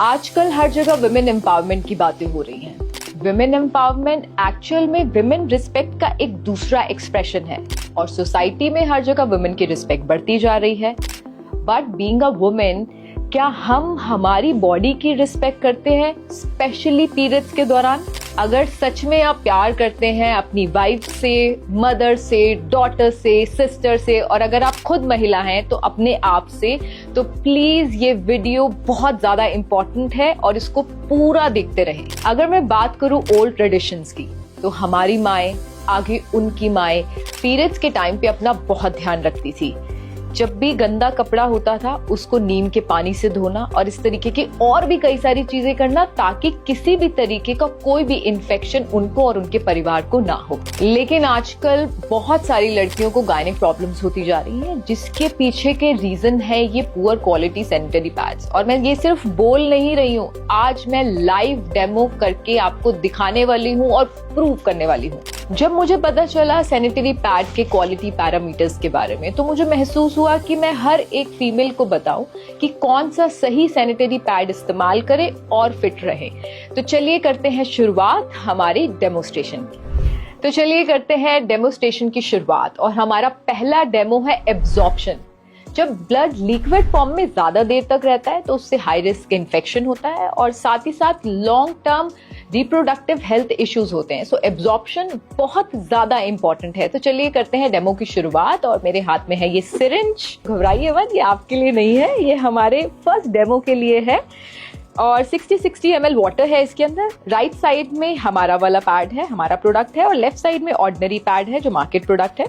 आजकल हर जगह women empowerment की बातें हो रही हैं। विमेन एम्पावरमेंट एक्चुअल में विमेन रिस्पेक्ट का एक दूसरा एक्सप्रेशन है और सोसाइटी में हर जगह विमेन की रिस्पेक्ट बढ़ती जा रही है। बट बीइंग अ वुमेन, क्या हम हमारी बॉडी की रिस्पेक्ट करते हैं, स्पेशली पीरियड्स के दौरान? अगर सच में आप प्यार करते हैं अपनी वाइफ से, मदर से, डॉटर से, सिस्टर से, और अगर आप खुद महिला हैं तो अपने आप से, तो प्लीज ये वीडियो बहुत ज्यादा इंपॉर्टेंट है और इसको पूरा देखते रहें। अगर मैं बात करूं ओल्ड ट्रेडिशंस की, तो हमारी माएं, आगे उनकी माएं पीरियड्स के टाइम पे अपना बहुत ध्यान रखती थी। जब भी गंदा कपड़ा होता था उसको नीम के पानी से धोना और इस तरीके की और भी कई सारी चीजें करना, ताकि किसी भी तरीके का कोई भी इन्फेक्शन उनको और उनके परिवार को ना हो। लेकिन आजकल बहुत सारी लड़कियों को गायनिक प्रॉब्लम्स होती जा रही हैं, जिसके पीछे के रीजन है ये पुअर क्वालिटी सैनिटरी पैड्स। और मैं ये सिर्फ बोल नहीं रही हूँ, आज मैं लाइव डेमो करके आपको दिखाने वाली हूँ और प्रूव करने वाली हूँ। जब मुझे पता चला सैनिटरी पैड के क्वालिटी पैरामीटर्स के बारे में, तो मुझे महसूस हुआ कि मैं हर एक फीमेल को बताऊं कि कौन सा सही सैनिटरी पैड इस्तेमाल करे और फिट रहे। तो चलिए करते हैं शुरुआत हमारी डेमोस्ट्रेशन की शुरुआत। और हमारा पहला डेमो है एब्जॉर्प्शन। जब ब्लड लिक्विड फॉर्म में ज्यादा देर तक रहता है तो उससे हाई रिस्क इन्फेक्शन होता है और साथ ही साथ long term reproductive health issues होते हैं। सो एब्जॉर्प्शन बहुत ज्यादा इंपॉर्टेंट है। तो चलिए करते हैं डेमो की शुरुआत। और मेरे हाथ में है ये सिरिंज। घबराइए मत, ये आपके लिए नहीं है, ये हमारे फर्स्ट डेमो के लिए है। और 60 ml वाटर है इसके अंदर। राइट साइड में हमारा वाला पैड है, हमारा प्रोडक्ट है, और लेफ्ट साइड में ऑर्डिनरी पैड है जो मार्केट प्रोडक्ट है।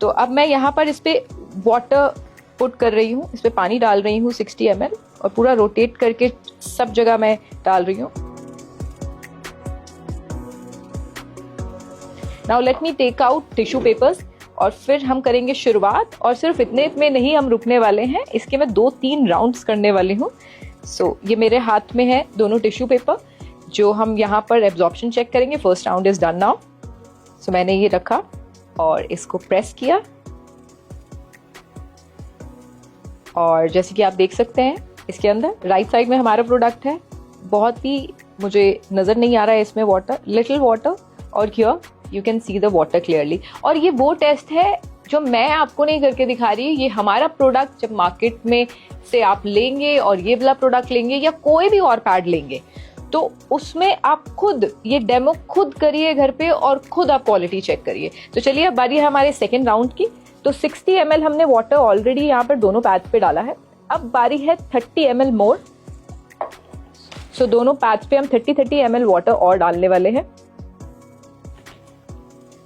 तो अब मैं यहाँ पर इस पे वाटर पुट कर रही हूँ, इस पे पानी डाल रही हूँ 60 ml, और पूरा रोटेट करके सब जगह मैं डाल रही हूँ। Now let me take out tissue papers और फिर हम करेंगे शुरुआत। और सिर्फ इतने में नहीं हम रुकने वाले हैं, इसके मैं 2-3 राउंड्स करने वाली हूँ। सो ये मेरे हाथ में है दोनों टिश्यू पेपर, जो हम यहाँ पर एब्जॉर्प्शन चेक करेंगे। First round is done now. So मैंने ये रखा और इसको प्रेस किया, और जैसे कि आप देख सकते हैं इसके अंदर राइट साइड में हमारा प्रोडक्ट है। बहुत ही मुझे नजर नहीं आ रहा है इसमें वाटर, लिटिल वाटर, और here you can see the water clearly. और ये वो टेस्ट है जो मैं आपको नहीं करके दिखा रही, ये हमारा प्रोडक्ट जब मार्केट में से आप लेंगे और ये वाला प्रोडक्ट लेंगे या कोई भी और पैड लेंगे, तो उसमें आप खुद ये डेमो खुद करिए घर पे और खुद आप क्वालिटी चेक करिए। तो चलिए अब बारी है हमारे सेकेंड राउंड की। तो 60 ml हमने वाटर ऑलरेडी यहाँ पर दोनों पैड्स पे डाला है। अब बारी है 30 ml मोर। सो दोनों पैड्स पे हम 30 ml वाटर और डालने वाले हैं।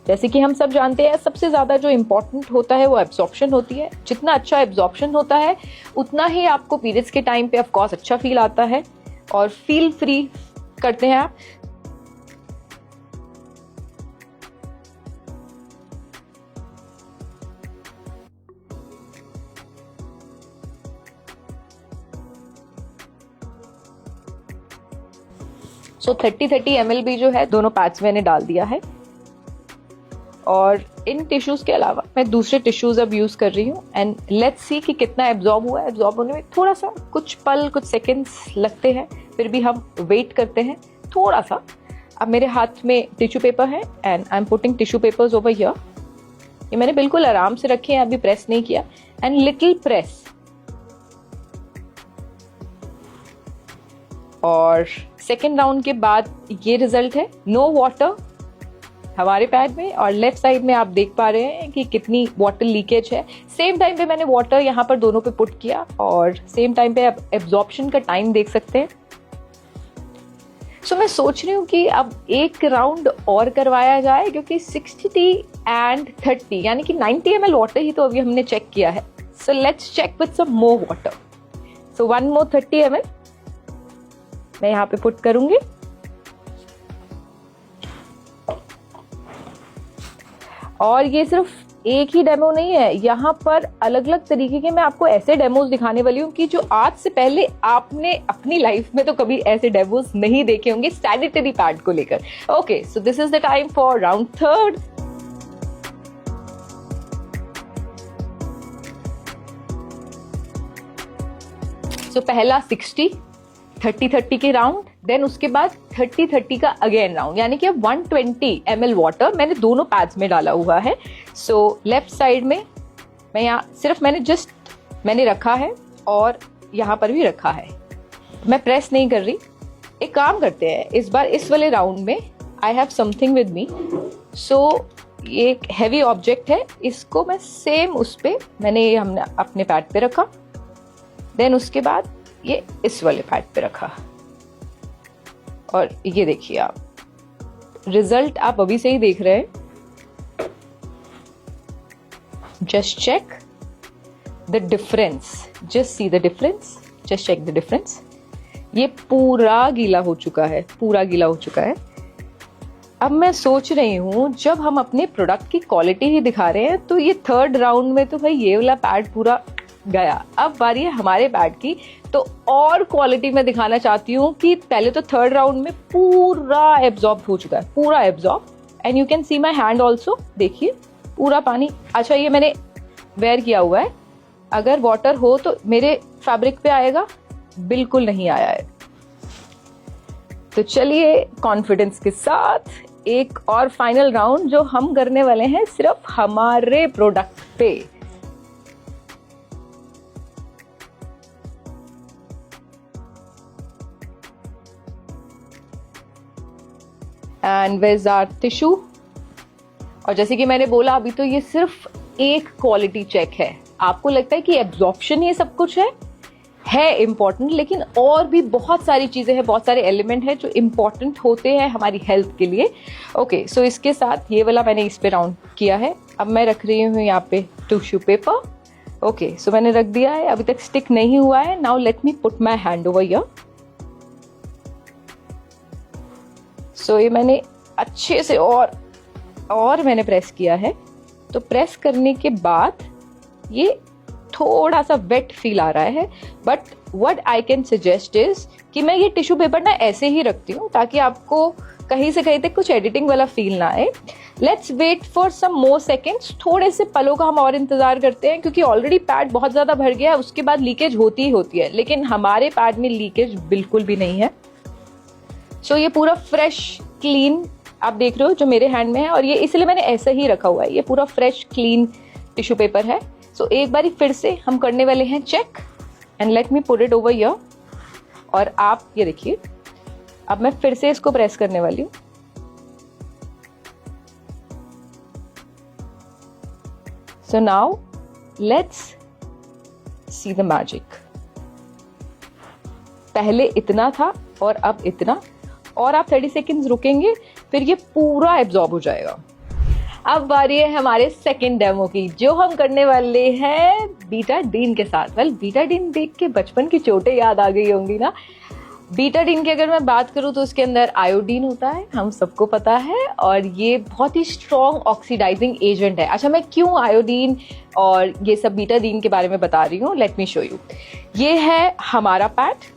जैसे कि हम सब जानते हैं, सबसे ज्यादा जो इम्पोर्टेंट होता है वो एब्जॉर्प्शन होती है। जितना अच्छा एब्जॉर्प्शन होता है उतना ही आपको पीरियड्स के टाइम पे ऑफ कोर्स अच्छा फील आता है और फील फ्री करते हैं आप। सो 30 ml भी जो है दोनों पैड्स मैंने डाल दिया है। और इन टिश्यूज के अलावा मैं दूसरे टिश्यूज अब यूज कर रही हूँ, एंड लेट्स सी कि कितना एब्जॉर्ब हुआ है। एब्जॉर्ब होने में थोड़ा सा कुछ पल, कुछ सेकेंड्स लगते हैं, फिर भी हम वेट करते हैं थोड़ा सा। अब मेरे हाथ में टिश्यू पेपर है and I am putting tissue papers over here. ये मैंने बिल्कुल आराम से रखे हैं, अभी प्रेस नहीं किया, एंड लिटिल प्रेस। और सेकेंड राउंड के बाद ये रिजल्ट है, नो वाटर हमारे पैड में, और लेफ्ट साइड में आप देख पा रहे हैं कि कितनी वाटर लीकेज है। सेम टाइम पे मैंने वाटर यहाँ पर दोनों पे पुट किया, और सेम टाइम पे आप एब्जॉर्प्शन का टाइम देख सकते हैं। सो मैं सोच रही हूँ कि अब एक राउंड और करवाया जाए, क्योंकि 60 and 30 यानी कि 90 ml वाटर ही तो अभी हमने चेक किया है। So let's check with some more water. So 1 more 30 ml मैं यहाँ पे पुट करूंगी। और ये सिर्फ एक ही डेमो नहीं है, यहाँ पर अलग अलग तरीके के मैं आपको ऐसे डेमोज दिखाने वाली हूँ कि जो आज से पहले आपने अपनी लाइफ में तो कभी ऐसे डेमोज नहीं देखे होंगे सैनिटरी पैड को लेकर। Okay, so this is the time for round third. So पहला 60, 30-30 के राउंड, देन उसके बाद 30-30 का अगेन राउंड, यानी कि अब 120 ml वाटर मैंने दोनों पैड्स में डाला हुआ है। सो लेफ्ट साइड में मैं यहाँ सिर्फ मैंने रखा है और यहाँ पर भी रखा है, मैं प्रेस नहीं कर रही। एक काम करते हैं, इस बार इस वाले राउंड में I have something with me. So ये एक हैवी ऑब्जेक्ट है, इसको मैं सेम उस पे हमने अपने पैड पे रखा, देन उसके बाद ये इस वाले पैड पे रखा, और ये देखिए आप रिजल्ट आप अभी से ही देख रहे हैं। Just check the difference, just see the difference, just check the difference. ये पूरा गीला हो चुका है, पूरा गीला हो चुका है। अब मैं सोच रही हूँ जब हम अपने प्रोडक्ट की क्वालिटी ही दिखा रहे हैं, तो ये थर्ड राउंड में तो भाई ये वाला पैड पूरा गया। अब बारी है हमारे पैड की, तो और क्वालिटी में दिखाना चाहती हूँ कि पहले तो थर्ड राउंड में पूरा एब्जॉर्ब हो चुका है, पूरा absorb, and you can see my hand also, देखिए पूरा पानी। अच्छा, ये मैंने वेयर किया हुआ है, अगर वाटर हो तो मेरे फैब्रिक पे आएगा, बिल्कुल नहीं आया है। तो चलिए कॉन्फिडेंस के साथ एक और फाइनल राउंड जो हम करने वाले हैं सिर्फ हमारे प्रोडक्ट पे। And where are tissue. और जैसे कि मैंने बोला, अभी तो ये सिर्फ एक क्वालिटी चेक है। आपको लगता है कि एब्जॉर्प्शन ये सब कुछ है इम्पॉर्टेंट, लेकिन और भी बहुत सारी चीजें हैं, बहुत सारे एलिमेंट हैं जो इम्पॉर्टेंट होते हैं हमारी हेल्थ के लिए। ओके, सो इसके साथ ये वाला मैंने इस पे राउंड किया है। अब मैं रख रही हूँ यहाँ पे टिश्यू पेपर। ओके, सो मैंने रख दिया है, अभी तक स्टिक नहीं हुआ है। Now let me put my hand over here. So ये मैंने अच्छे से और मैंने प्रेस किया है। तो प्रेस करने के बाद ये थोड़ा सा वेट फील आ रहा है, but what I can suggest is कि मैं ये टिश्यू पेपर ना ऐसे ही रखती हूँ ताकि आपको कहीं से कहीं तक कुछ एडिटिंग वाला फील ना आए। Let's wait for some more seconds, थोड़े से पलों का हम और इंतजार करते हैं, क्योंकि ऑलरेडी पैड बहुत ज्यादा भर गया है, उसके बाद लीकेज होती ही होती है, लेकिन हमारे पैड में लीकेज बिल्कुल भी नहीं है। सो ये पूरा फ्रेश क्लीन आप देख रहे हो जो मेरे हैंड में है, और ये इसलिए मैंने ऐसे ही रखा हुआ है। ये पूरा फ्रेश क्लीन टिश्यू पेपर है। सो एक बारी फिर से हम करने वाले हैं check, and let me put it over here. और आप ये देखिए, अब मैं फिर से इसको प्रेस करने वाली हूं। So now let's see the magic. पहले इतना था और अब इतना, और आप 30 सेकेंड्स रुकेंगे, फिर ये पूरा एब्जॉर्ब हो जाएगा। अब बारी है हमारे सेकंड डेमो की, जो हम करने वाले हैं बीटाडीन के साथ। वेल, बीटाडीन देख के बचपन की चोटें याद आ गई होंगी ना। बीटाडीन की अगर मैं बात करूं तो उसके अंदर आयोडीन होता है, हम सबको पता है, और ये बहुत ही स्ट्रॉन्ग ऑक्सीडाइजिंग एजेंट है। अच्छा, मैं क्यों आयोडीन और ये सब बीटाडीन के बारे में बता रही हूँ, लेट मी शो यू। ये है हमारा पैड।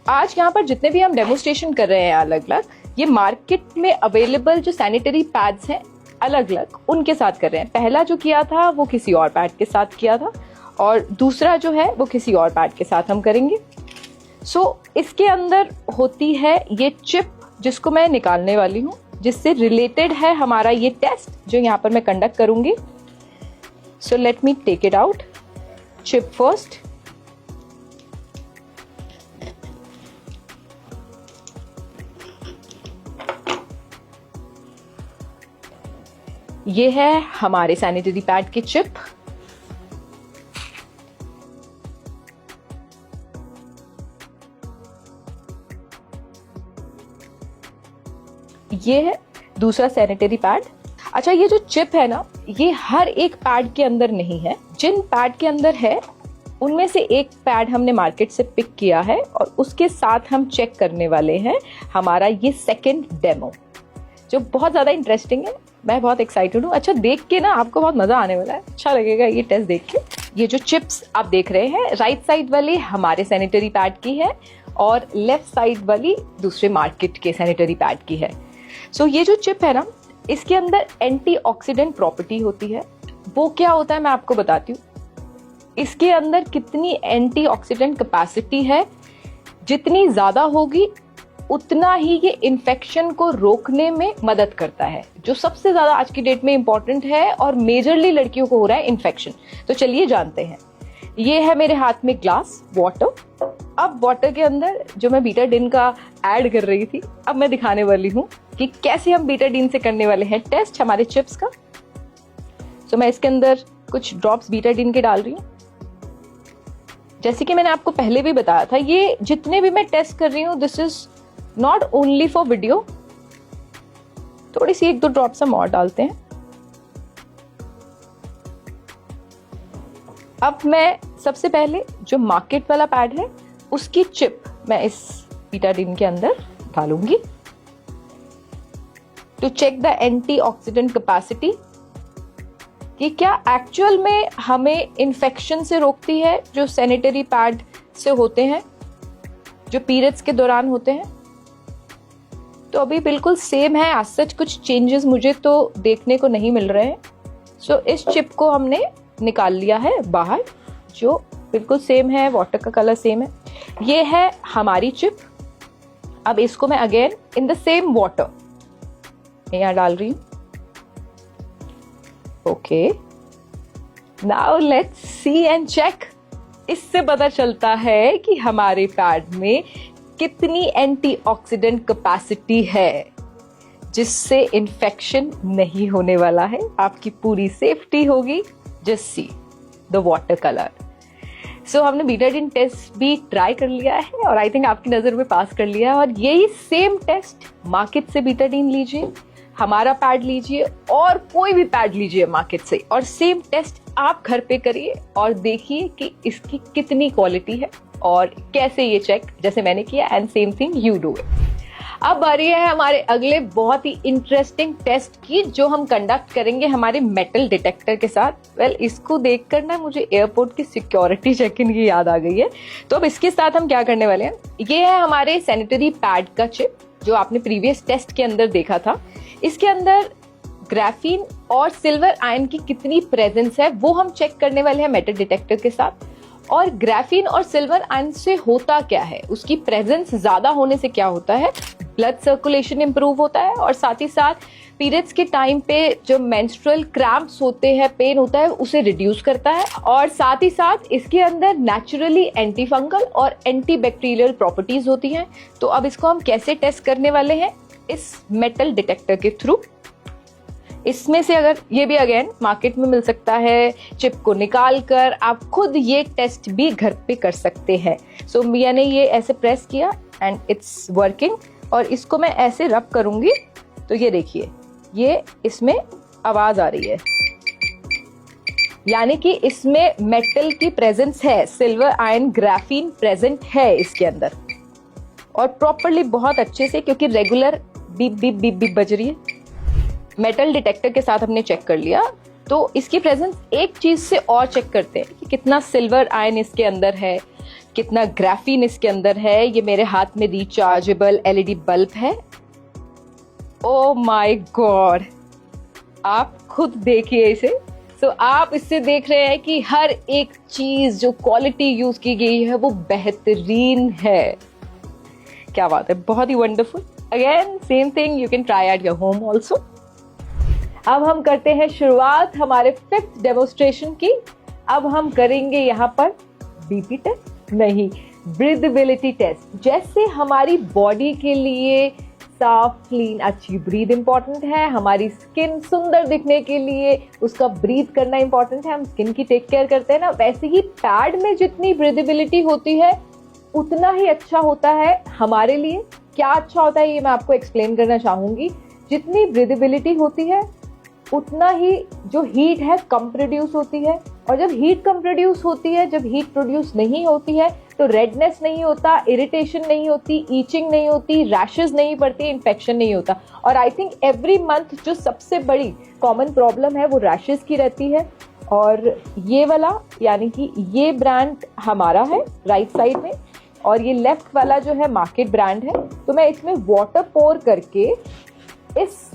आज यहाँ पर जितने भी हम डेमोस्ट्रेशन कर रहे हैं अलग अलग, ये मार्केट में अवेलेबल जो सैनिटरी पैड्स हैं अलग अलग, उनके साथ कर रहे हैं। पहला जो किया था वो किसी और पैड के साथ किया था, और दूसरा जो है वो किसी और पैड के साथ हम करेंगे। सो इसके अंदर होती है ये चिप, जिसको मैं निकालने वाली हूँ, जिससे रिलेटेड है हमारा ये टेस्ट जो यहाँ पर मैं कंडक्ट करूंगी। So let me take it out. Chip first. ये है हमारे सैनिटरी पैड की चिप। ये है दूसरा सैनिटरी पैड। अच्छा, ये जो चिप है ना, ये हर एक पैड के अंदर नहीं है। जिन पैड के अंदर है उनमें से एक पैड हमने मार्केट से पिक किया है, और उसके साथ हम चेक करने वाले हैं हमारा ये सेकंड डेमो, जो बहुत ज्यादा इंटरेस्टिंग है। मैं बहुत एक्साइटेड हूँ। अच्छा, देख के ना आपको बहुत मजा आने वाला है, अच्छा लगेगा ये टेस्ट देख के। ये जो चिप्स आप देख रहे हैं, राइट साइड वाली हमारे सैनिटरी पैड की है, और लेफ्ट साइड वाली दूसरे मार्केट के सैनिटरी पैड की है। सो ये जो चिप है ना, इसके अंदर एंटीऑक्सीडेंट प्रॉपर्टी होती है। वो क्या होता है मैं आपको बताती हूँ। इसके अंदर कितनी एंटीऑक्सीडेंट कैपेसिटी है जितनी ज्यादा होगी उतना ही ये इन्फेक्शन को रोकने में मदद करता है, जो सबसे ज्यादा आज की डेट में इंपॉर्टेंट है और मेजरली लड़कियों को हो रहा है इन्फेक्शन। तो चलिए जानते हैं। ये है मेरे हाथ में ग्लास वाटर। अब वाटर के अंदर जो मैं बीटाडीन का ऐड कर रही थी, अब मैं दिखाने वाली हूँ कि कैसे हम बीटाडीन से करने वाले हैं टेस्ट हमारे चिप्स का। तो मैं इसके अंदर कुछ ड्रॉप्स बीटाडीन के डाल रही हूँ। जैसे कि मैंने आपको पहले भी बताया था, ये जितने भी मैं टेस्ट कर रही हूँ this is not only for video. थोड़ी सी 1-2 ड्रॉप्स हम और डालते हैं। अब मैं सबसे पहले जो मार्केट वाला पैड है उसकी चिप मैं इस बीटाडीन के अंदर डालूंगी to check the antioxidant capacity, कि क्या एक्चुअल में हमें इन्फेक्शन से रोकती है जो सैनिटरी पैड से होते हैं, जो पीरियड्स के दौरान होते हैं। तो अभी बिल्कुल सेम है, आज सच कुछ चेंजेस मुझे तो देखने को नहीं मिल रहे हैं। सो इस चिप को हमने निकाल लिया है बाहर, जो बिल्कुल सेम है, वाटर का कलर सेम है। ये है हमारी चिप। अब इसको मैं again in the same water यहां डाल रही हूं। Okay, now let's see and check. इससे पता चलता है कि हमारे पैड में कितनी एंटीऑक्सीडेंट कैपेसिटी है, जिससे इन्फेक्शन नहीं होने वाला है, आपकी पूरी सेफ्टी होगी। Just see the water colour. So हमने बीटाडीन टेस्ट भी ट्राई कर लिया है और आई थिंक आपकी नजर में पास कर लिया है। और यही सेम टेस्ट मार्केट से बीटाडीन लीजिए, हमारा पैड लीजिए और कोई भी पैड लीजिए मार्केट से, और सेम टेस्ट आप घर पे करिए और देखिए कि इसकी कितनी क्वालिटी है और कैसे ये चेक जैसे मैंने किया, and same thing you do it. अब बारी है हमारे अगले बहुत ही इंटरेस्टिंग टेस्ट की, जो हम कंडक्ट करेंगे हमारे मेटल डिटेक्टर के साथ। वेल, इसको देखकर ना मुझे एयरपोर्ट की सिक्योरिटी चेक इन की याद आ गई है। तो अब इसके साथ हम क्या करने वाले हैं, ये है हमारे सैनिटरी पैड का चिप जो आपने प्रीवियस टेस्ट के अंदर देखा था। इसके अंदर ग्राफीन और सिल्वर आयन की कितनी प्रेजेंस है वो हम चेक करने वाले हैं मेटल डिटेक्टर के साथ। और ग्राफीन और सिल्वर आयन से होता क्या है, उसकी प्रेजेंस ज्यादा होने से क्या होता है, ब्लड सर्कुलेशन इंप्रूव होता है और साथ ही साथ पीरियड्स के टाइम पे जो मेंस्ट्रुअल क्रैम्प्स होते हैं, पेन होता है, उसे रिड्यूस करता है। और साथ ही साथ इसके अंदर नेचुरली एंटी फंगल और एंटी बैक्टीरियल प्रॉपर्टीज होती हैं। तो अब इसको हम कैसे टेस्ट करने वाले हैं, इस मेटल डिटेक्टर के थ्रू। इसमें से अगर ये भी अगेन मार्केट में मिल सकता है, चिप को निकाल कर आप खुद ये टेस्ट भी घर पे कर सकते हैं। सो मैंने ये ऐसे प्रेस किया एंड इट्स वर्किंग, और इसको मैं ऐसे रब करूंगी तो ये देखिए, ये इसमें आवाज आ रही है, यानी कि इसमें मेटल की प्रेजेंस है, सिल्वर आयन ग्राफीन प्रेजेंट है इसके अंदर, और प्रॉपरली बहुत अच्छे से, क्योंकि regular beep beep beep beep बज रही है। मेटल डिटेक्टर के साथ हमने चेक कर लिया, तो इसकी प्रेजेंस एक चीज से और चेक करते हैं कि कितना सिल्वर आयन इसके अंदर है, कितना ग्राफीन इसके अंदर है। ये मेरे हाथ में रिचार्जेबल एलईडी बल्ब है। ओ माय गॉड, आप खुद देखिए इसे। सो आप इससे देख रहे हैं कि हर एक चीज जो क्वालिटी यूज की गई है वो बेहतरीन है। क्या बात है, बहुत ही wonderful. Again same thing you can try at your home also. अब हम करते हैं शुरुआत हमारे 5th डेमोस्ट्रेशन की। अब हम करेंगे यहाँ पर बीपी टेस्ट नहीं, ब्रीदेबिलिटी टेस्ट। जैसे हमारी बॉडी के लिए साफ, क्लीन, अच्छी ब्रीथ इंपॉर्टेंट है, हमारी स्किन सुंदर दिखने के लिए उसका ब्रीथ करना इंपॉर्टेंट है, हम स्किन की टेक केयर करते हैं ना, वैसे ही पैड में जितनी ब्रीदेबिलिटी होती है उतना ही अच्छा होता है हमारे लिए। क्या अच्छा होता है ये मैं आपको एक्सप्लेन करना चाहूंगी। जितनी ब्रीदेबिलिटी होती है उतना ही जो हीट है कम प्रोड्यूस होती है, और जब हीट कम प्रोड्यूस होती है, जब हीट प्रोड्यूस नहीं होती है तो रेडनेस नहीं होता, इरिटेशन नहीं होती, ईचिंग नहीं होती, रैशेस नहीं पड़ती, इन्फेक्शन नहीं होता। और आई थिंक एवरी मंथ जो सबसे बड़ी कॉमन प्रॉब्लम है वो रैशेस की रहती है। और ये वाला यानी कि ये ब्रांड हमारा है राइट साइड में, और ये लेफ्ट वाला जो है मार्केट ब्रांड है। तो मैं इसमें वाटर पोर करके इस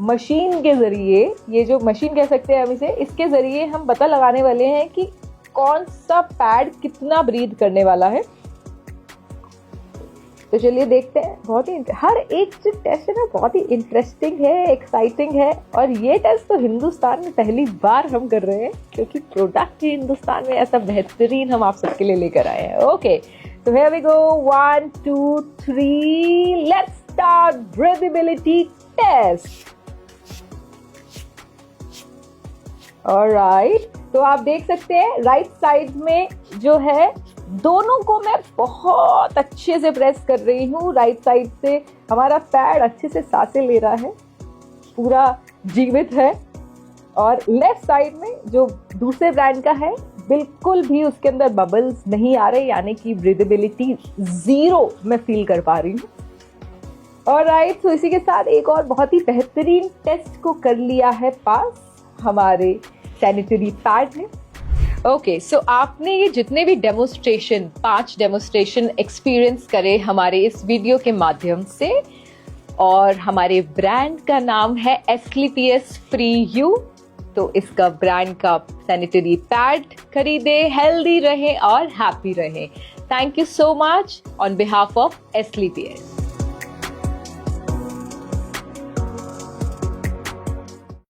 मशीन के जरिए, ये जो मशीन कह सकते हैं हम इसे, इसके जरिए हम पता लगाने वाले हैं कि कौन सा पैड कितना ब्रीथ करने वाला है। तो चलिए देखते हैं। बहुत ही हर एक जो टेस्ट है ना बहुत ही इंटरेस्टिंग है, एक्साइटिंग है, और ये टेस्ट तो हिंदुस्तान में पहली बार हम कर रहे हैं क्योंकि प्रोडक्ट ही हिंदुस्तान में ऐसा बेहतरीन हम आप सबके लिए लेकर आए हैं। ओके, तो here we go, 1 2 3, let's start breathability test. Alright, तो आप देख सकते हैं राइट साइड में जो है दोनों को मैं बहुत अच्छे से प्रेस कर रही हूँ। राइट साइड से हमारा पैड अच्छे से सांसें ले रहा है, पूरा जीवित है, और लेफ्ट साइड में जो दूसरे ब्रांड का है बिल्कुल भी उसके अंदर बबल्स नहीं आ रहे, यानी कि ब्रीदेबिलिटी 0 मैं फील कर पा रही हूँ। ऑलराइट, तो इसी के साथ एक और बहुत ही बेहतरीन टेस्ट को कर लिया है पास हमारे सैनिटरी पैड ने। ओके, सो आपने ये जितने भी डेमोस्ट्रेशन 5 डेमोस्ट्रेशन एक्सपीरियंस करे हमारे इस वीडियो के माध्यम से, और हमारे ब्रांड का नाम है एस्क्लेपियस फ्री यू, तो इसका ब्रांड का सैनिटरी पैड खरीदे, हेल्दी रहें और हैप्पी रहें। Thank you so much on behalf of Asclepius.